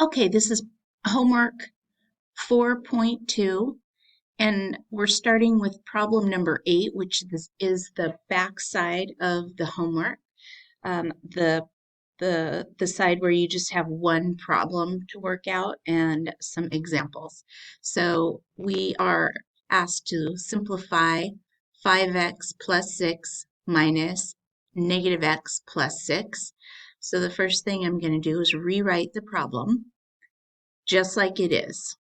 Okay, this is homework 4.2, and we're starting with problem number 8, which is the back side of the homework, the side where you just have one problem to work out and some examples. So we are asked to simplify 5x plus 6 minus negative x plus 6. So the first thing I'm going to do is rewrite the problem just like it is.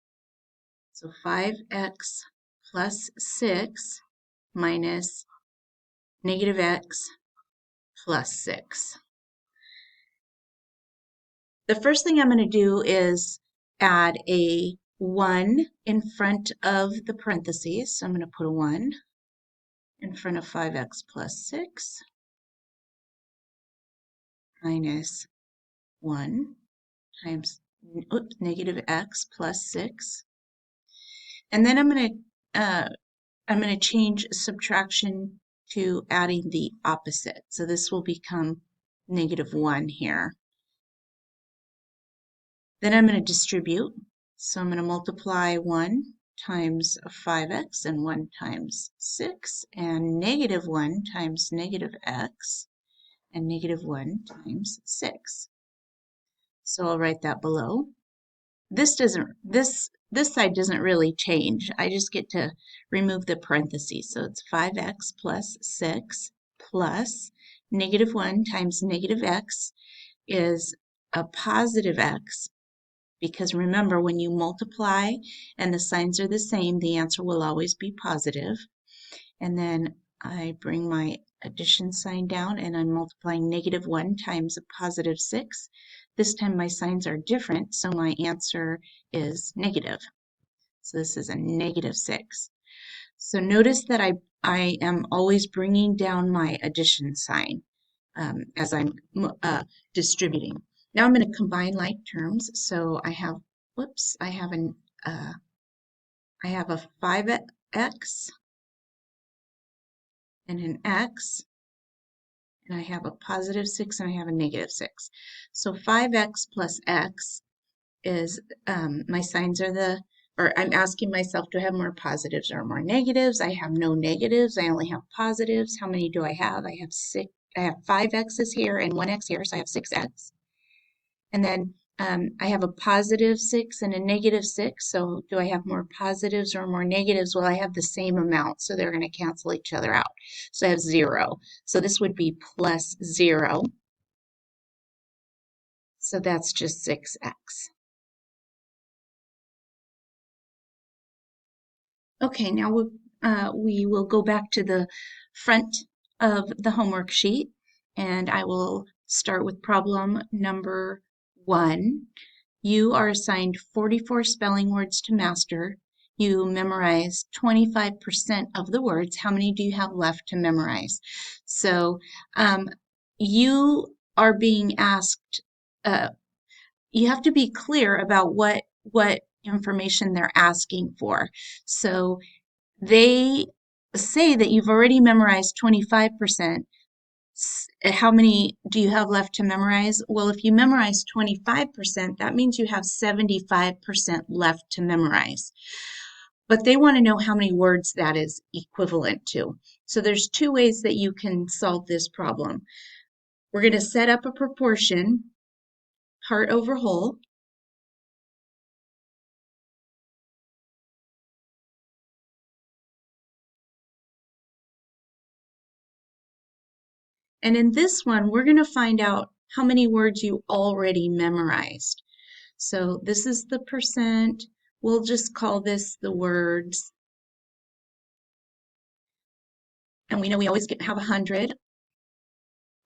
So 5x plus 6 minus negative x plus 6. The first thing I'm going to do is add a 1 in front of the parentheses. So I'm going to put a 1 in front of 5x plus 6 minus 1 times negative x plus 6. And then I'm going to change subtraction to adding the opposite. So this will become negative 1 here. Then I'm going to distribute. So I'm going to multiply 1 times 5x and 1 times 6, and negative 1 times negative x and negative 1 times 6. So I'll write that below. This side doesn't really change. I just get to remove the parentheses. So it's 5x plus 6 plus negative 1 times negative x is a positive x, because remember, when you multiply and the signs are the same, the answer will always be positive. And then I bring my addition sign down and I'm multiplying negative 1 times a positive 6. This time my signs are different, so my answer is negative. So this is a negative 6. So notice that I am always bringing down my addition sign as I'm distributing. Now I'm going to combine like terms. So I have, I have a 5x and an x, and I have a positive 6 and I have a negative 6. So 5x plus x is, my signs are or I'm asking myself, do I have more positives or more negatives? I have no negatives. I only have positives. How many do I have? I have 6. I have 5 x's here and 1 x here, so I have 6x. And then I have a positive 6 and a negative 6. So do I have more positives or more negatives? Well, I have the same amount, so they're going to cancel each other out. So I have 0. So this would be plus 0. So that's just 6x. Okay, now we will go back to the front of the homework sheet, and I will start with problem number 1. You are assigned 44 spelling words to master. You memorized 25% of the words. How many do you have left to memorize? So you are being asked, you have to be clear about what information they're asking for. So they say that you've already memorized 25%. How many do you have left to memorize? Well, if you memorize 25%, that means you have 75% left to memorize. But they want to know how many words that is equivalent to. So there's two ways that you can solve this problem. We're going to set up a proportion, part over whole. And in this one, we're going to find out how many words you already memorized. So this is the percent. We'll just call this the words. And we know we always have 100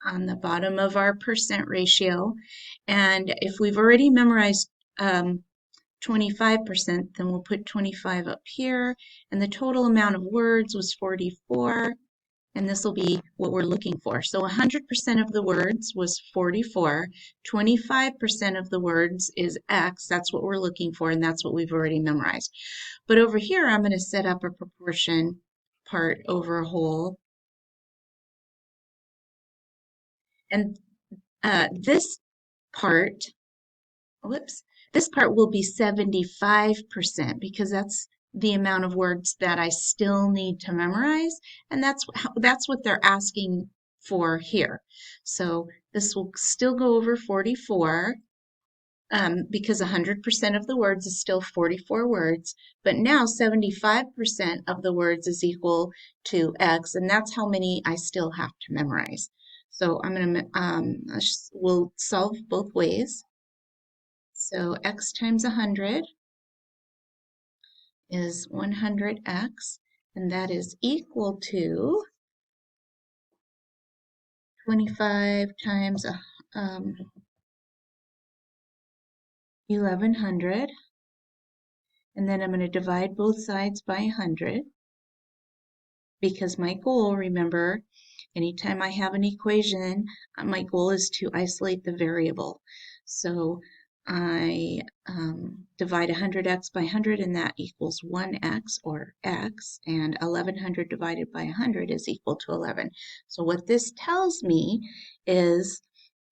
on the bottom of our percent ratio. And if we've already memorized 25%, then we'll put 25 up here. And the total amount of words was 44. And this will be what we're looking for. So 100% of the words was 44. 25% of the words is X. That's what we're looking for, and that's what we've already memorized. But over here, I'm going to set up a proportion, part over whole. And this part whoops, this part will be 75% because that's the amount of words that I still need to memorize, and that's what they're asking for here. So this will still go over 44 because 100% of the words is still 44 words, but now 75% of the words is equal to X, and that's how many I still have to memorize. So I'm going to, we'll solve both ways. So X times 100 is 100X, and that is equal to 25 times 1100, and then I'm going to divide both sides by 100 because my goal, remember, anytime I have an equation, my goal is to isolate the variable. So I divide 100x by 100, and that equals 1x, or x, and 1100 divided by 100 is equal to 11. So what this tells me is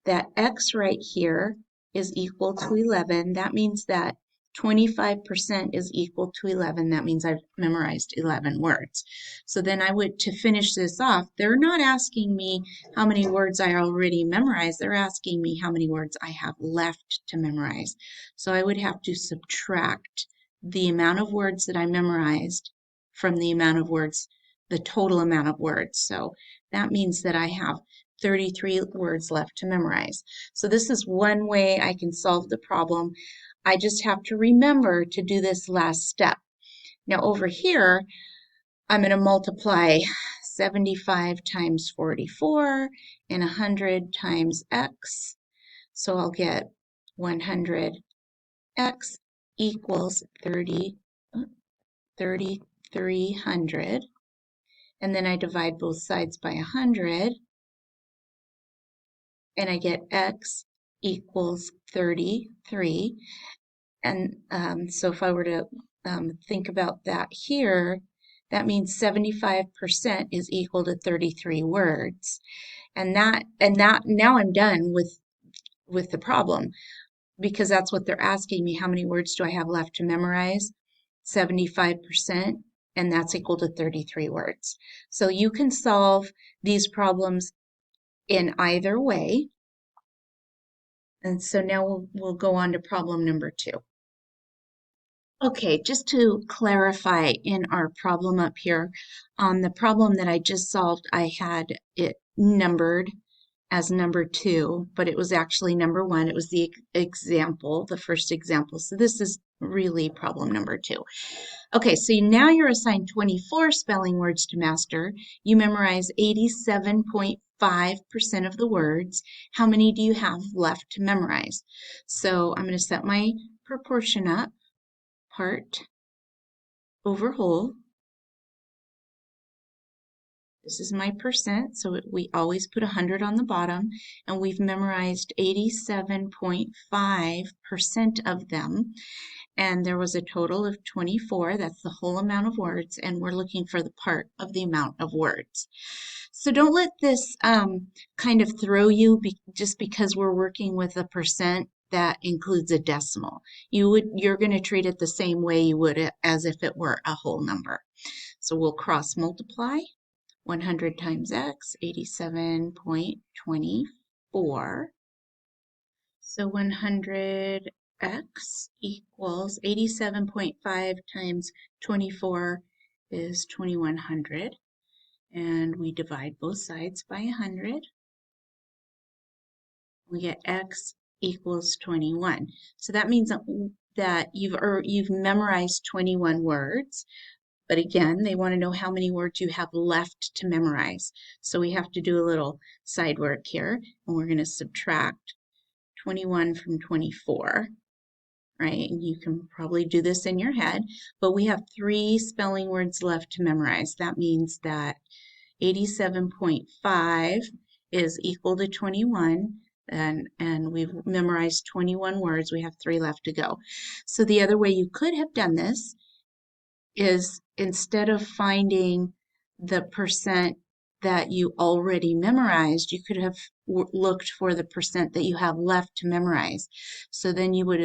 that x right here is equal to 11. That means that 25% is equal to 11. That means I've memorized 11 words. So then I would, to finish this off, they're not asking me how many words I already memorized. They're asking me how many words I have left to memorize. So I would have to subtract the amount of words that I memorized from the amount of words, the total amount of words. So that means that I have 33 words left to memorize. So this is one way I can solve the problem. I just have to remember to do this last step. Now over here, I'm going to multiply 75 times 44 and 100 times x. So I'll get 100x equals 3,300. And then I divide both sides by 100. And I get x equals 33. And so if I were to think about that here, that means 75% is equal to 33 words. And that now I'm done with the problem, because that's what they're asking me. How many words do I have left to memorize? 75%, and that's equal to 33 words. So you can solve these problems in either way. And so now we'll go on to problem number 2. Okay, just to clarify in our problem up here, on the problem that I just solved, I had it numbered as number 2, but it was actually number 1. It was the example, the first example. So this is really problem number 2. Okay, so now you're assigned 24 spelling words to master. You memorize 87.5% of the words. How many do you have left to memorize? So I'm going to set my proportion up, part over whole. This is my percent, so we always put 100 on the bottom, and we've memorized 87.5% of them. And there was a total of 24. That's the whole amount of words, and we're looking for the part of the amount of words. So don't let this kind of throw you just because we're working with a percent that includes a decimal. You're going to treat it the same way you would as if it were a whole number. So we'll cross multiply. 100 times x, 87.24. So 100x equals 87.5 times 24 is 2100. And we divide both sides by 100. We get x equals 21. So that means that you've memorized 21 words. But again, they want to know how many words you have left to memorize. So we have to do a little side work here, and we're going to subtract 21 from 24, right? And you can probably do this in your head, but we have 3 spelling words left to memorize. That means that 87.5 is equal to 21, and we've memorized 21 words. We have 3 left to go. So the other way you could have done this is, instead of finding the percent that you already memorized, you could have looked for the percent that you have left to memorize. So then you would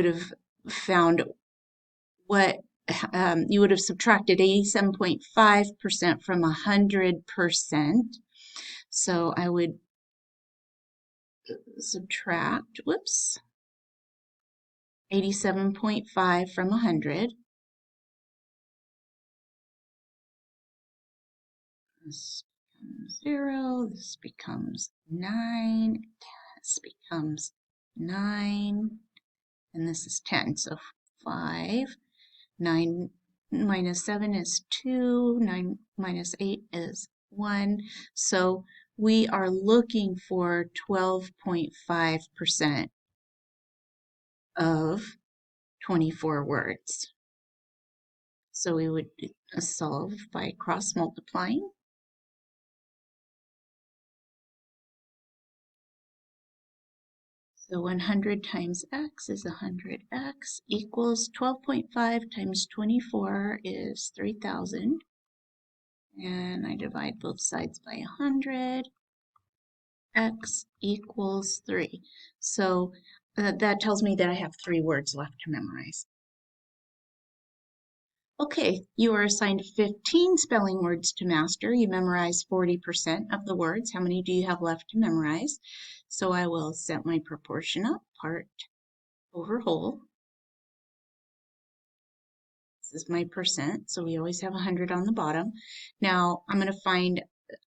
have found what you would have subtracted 87.5% from 100%. So I would subtract, 87.5 from 100. This becomes 0, this becomes 9, this becomes 9, and this is 10. So 5, 9 minus 7 is 2, 9 minus 8 is 1. So we are looking for 12.5% of 24 words. So we would solve by cross multiplying. So 100 times x is 100x equals 12.5 times 24 is 3,000. And I divide both sides by 100. X equals 3. So that tells me that I have 3 words left to memorize. Okay, you are assigned 15 spelling words to master. You memorize 40% of the words. How many do you have left to memorize? So I will set my proportion up, part over whole. This is my percent, so we always have 100 on the bottom. Now I'm going to find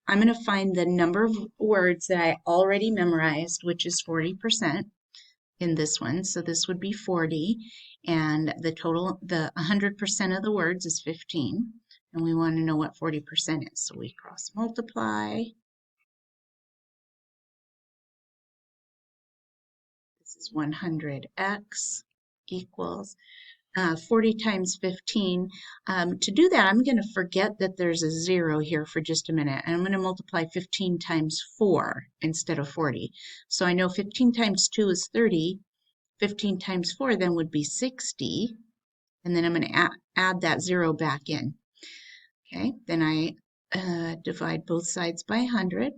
the number of words that I already memorized, which is 40% in this one. So this would be 40, and the 100% of the words is 15, and we want to know what 40% is. So we cross multiply. This is 100x equals 40 times 15. To do that, I'm going to forget that there's a 0 here for just a minute, and I'm going to multiply 15 times 4 instead of 40. So I know 15 times 2 is 30. 15 times 4 then would be 60, and then I'm going to add that 0 back in. Okay, then I divide both sides by 100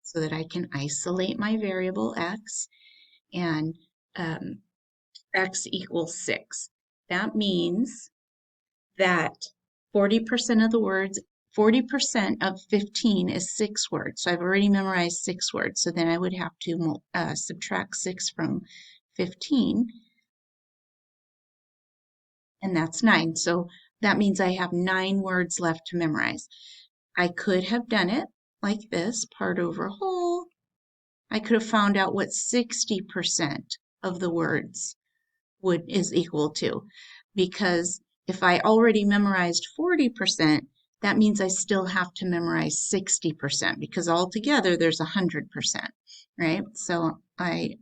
so that I can isolate my variable x, and x equals 6. That means that 40% of the words, 40% of 15 is 6 words. So I've already memorized 6 words. So then I would have to subtract 6 from 15, and that's 9. So that means I have 9 words left to memorize. I could have done it like this, part over whole. I could have found out what 60% of the words is equal to, because if I already memorized 40%, that means I still have to memorize 60%, because altogether there's 100%, right? So I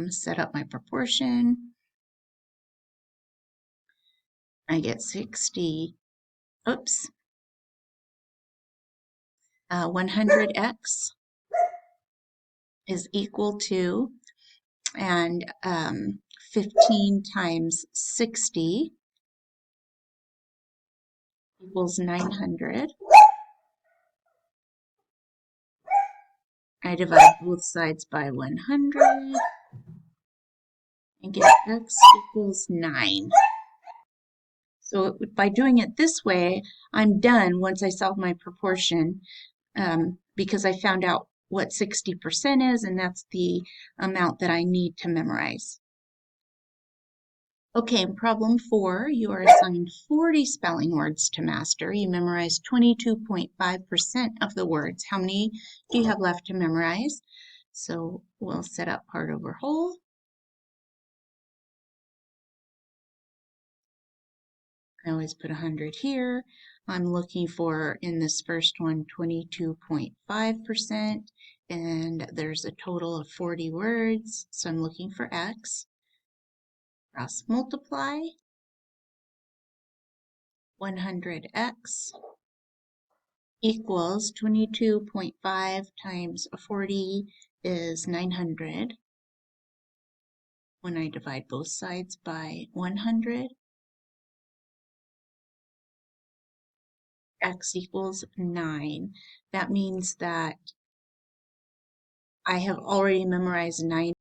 set up my proportion. I get 100x is equal to, and 15 times 60 equals 900. I divide both sides by 100 and get x equals 9. So by doing it this way, I'm done once I solve my proportion, because I found out what 60% is, and that's the amount that I need to memorize. Okay, in problem 4, you are assigned 40 spelling words to master. You memorize 22.5% of the words. How many do you have left to memorize? So we'll set up part over whole. I always put 100 here. I'm looking for, in this first one, 22.5%, and there's a total of 40 words, so I'm looking for x. Cross multiply. 100x equals 22.5 times 40 is 900. When I divide both sides by 100, x equals 9. That means that I have already memorized 9